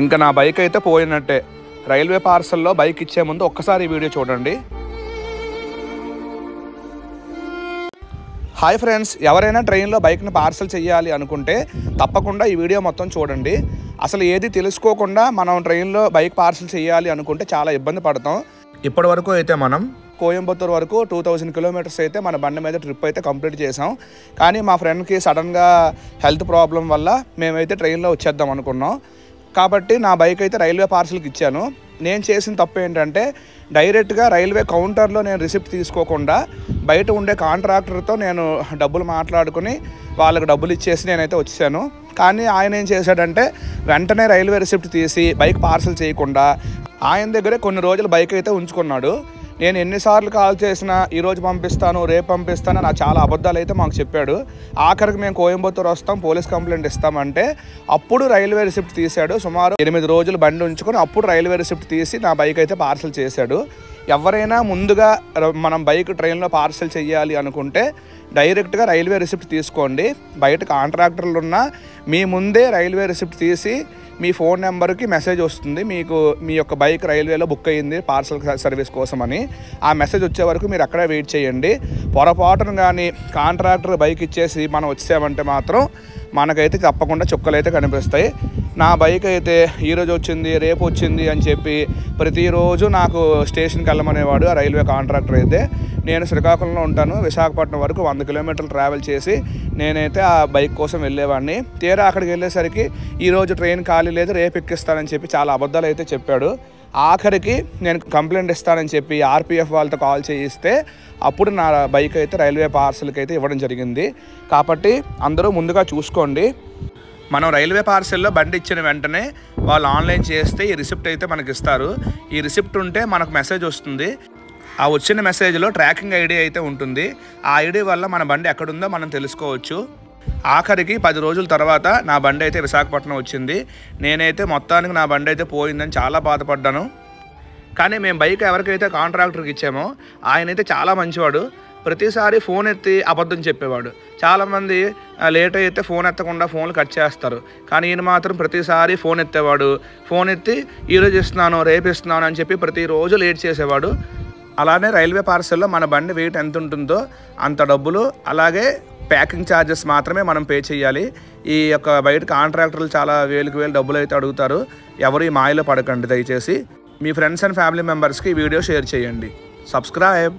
ఇంకా నా బైక్ అయితే పోయినట్టే. రైల్వే పార్సల్లో బైక్ ఇచ్చే ముందు ఒక్కసారి ఈ వీడియో చూడండి. హాయ్ ఫ్రెండ్స్, ఎవరైనా ట్రైన్లో బైక్ని పార్సల్ చేయాలి అనుకుంటే తప్పకుండా ఈ వీడియో మొత్తం చూడండి. అసలు ఏది తెలుసుకోకుండా మనం ట్రైన్లో బైక్ పార్సల్ చేయాలి అనుకుంటే చాలా ఇబ్బంది పడతాం. ఇప్పటి వరకు అయితే మనం కోయంబత్తూరు వరకు 2000 కిలోమీటర్స్ అయితే మన బండి మీద ట్రిప్ అయితే కంప్లీట్ చేసాం. కానీ మా ఫ్రెండ్కి సడన్గా హెల్త్ ప్రాబ్లం వల్ల మేమైతే ట్రైన్లో వచ్చేద్దాం అనుకున్నాం. కాబట్టి నా బైక్ అయితే రైల్వే పార్సల్కి ఇచ్చాను. నేను చేసిన తప్పు ఏంటంటే డైరెక్ట్గా రైల్వే కౌంటర్లో నేను రిసిప్ట్ తీసుకోకుండా బయట ఉండే కాంట్రాక్టర్తో నేను డబ్బులు మాట్లాడుకుని వాళ్ళకి డబ్బులు ఇచ్చేసి నేనైతే వచ్చాను. కానీ ఆయన ఏం చేశాడంటే వెంటనే రైల్వే రిసిప్ట్ తీసి బైక్ పార్సల్ చేయకుండా ఆయన దగ్గరే కొన్ని రోజులు బైక్ అయితే ఉంచుకున్నాడు. నేను ఎన్నిసార్లు కాల్ చేసినా ఈరోజు పంపిస్తాను, రేపు పంపిస్తాను, నా చాలా అబద్ధాలు అయితే మాకు చెప్పాడు. ఆఖరికి మేము కోయంబత్తూరు వస్తాం, పోలీస్ కంప్లైంట్ ఇస్తామంటే అప్పుడు రైల్వే రిసిప్ట్ తీశాడు. సుమారు 8 రోజులు బండి ఉంచుకొని అప్పుడు రైల్వే రిసిప్ట్ తీసి నా బైక్ అయితే పార్సల్ చేశాడు. ఎవరైనా ముందుగా మనం బైక్ ట్రైన్లో పార్సల్ చేయాలి అనుకుంటే డైరెక్ట్గా రైల్వే రిసిప్ట్ తీసుకోండి. బయట కాంట్రాక్టర్లు ఉన్నా మీ ముందే రైల్వే రిసిప్ట్ తీసి మీ ఫోన్ నెంబర్కి మెసేజ్ వస్తుంది, మీకు మీ యొక్క బైక్ రైల్వేలో బుక్ అయ్యింది పార్సల్ సర్వీస్ కోసమని. ఆ మెసేజ్ వచ్చే వరకు మీరు అక్కడే వెయిట్ చేయండి. పొరపాటును కానీ కాంట్రాక్టర్ బైక్ ఇచ్చేసి మనం వచ్చామంటే మాత్రం మనకైతే తప్పకుండా చుక్కలు అయితే కనిపిస్తాయి. నా బైక్ అయితే ఈరోజు వచ్చింది, రేపు వచ్చింది అని చెప్పి ప్రతిరోజు నాకు స్టేషన్కి వెళ్ళమనేవాడు ఆ రైల్వే కాంట్రాక్టర్ అయితే. నేను శ్రీకాకుళంలో ఉంటాను, విశాఖపట్నం వరకు 100 కిలోమీటర్లు ట్రావెల్ చేసి నేనైతే ఆ బైక్ కోసం వెళ్ళేవాడిని. తీరా అక్కడికి వెళ్ళేసరికి ఈరోజు ట్రైన్ ఖాళీ లేదు, రేపు ఎక్కిస్తానని చెప్పి చాలా అబద్ధాలు అయితే చెప్పాడు. ఆఖరికి నేను కంప్లైంట్ ఇస్తానని చెప్పి ఆర్పిఎఫ్ వాళ్ళతో కాల్ చేయిస్తే అప్పుడు నా బైక్ అయితే రైల్వే పార్సల్కి అయితే ఇవ్వడం జరిగింది. కాబట్టి అందరూ ముందుగా చూసుకోండి. మనం రైల్వే పార్సల్లో బండి ఇచ్చిన వెంటనే వాళ్ళు ఆన్లైన్ చేస్తే ఈ రిసిప్ట్ అయితే మనకి ఇస్తారు. ఈ రిసిప్ట్ ఉంటే మనకు మెసేజ్ వస్తుంది. ఆ వచ్చిన మెసేజ్లో ట్రాకింగ్ ఐడి అయితే ఉంటుంది. ఆ ఐడి వల్ల మన బండి ఎక్కడుందో మనం తెలుసుకోవచ్చు. ఆఖరికి 10 రోజుల తర్వాత నా బండి అయితే విశాఖపట్నం వచ్చింది. నేనైతే మొత్తానికి నా బండి అయితే పోయిందని చాలా బాధపడ్డాను. కానీ మేము బైక్ ఎవరికైతే కాంట్రాక్టర్కి ఇచ్చామో ఆయన అయితే చాలా మంచివాడు. ప్రతిసారి ఫోన్ ఎత్తి అబద్ధం చెప్పేవాడు. చాలామంది లేట్ అయితే ఫోన్ ఎత్తకుండా ఫోన్లు కట్ చేస్తారు. కానీ ఈయన మాత్రం ప్రతిసారి ఫోన్ ఎత్తేవాడు. ఫోన్ ఎత్తి ఈరోజు ఇస్తున్నాను, రేపు ఇస్తున్నాను అని చెప్పి ప్రతిరోజు లేట్ చేసేవాడు. అలానే రైల్వే పార్సల్లో మన బండి వెయిట్ ఎంత ఉంటుందో అంత డబ్బులు, అలాగే ప్యాకింగ్ ఛార్జెస్ మాత్రమే మనం పే చేయాలి. ఈ యొక్క బయట కాంట్రాక్టర్లు చాలా వేలకు వేలు డబ్బులు అయితే అడుగుతారు. ఎవరు ఈ మాయలో పడకండి దయచేసి. మీ ఫ్రెండ్స్ అండ్ ఫ్యామిలీ మెంబర్స్కి ఈ వీడియో షేర్ చేయండి. సబ్స్క్రైబ్.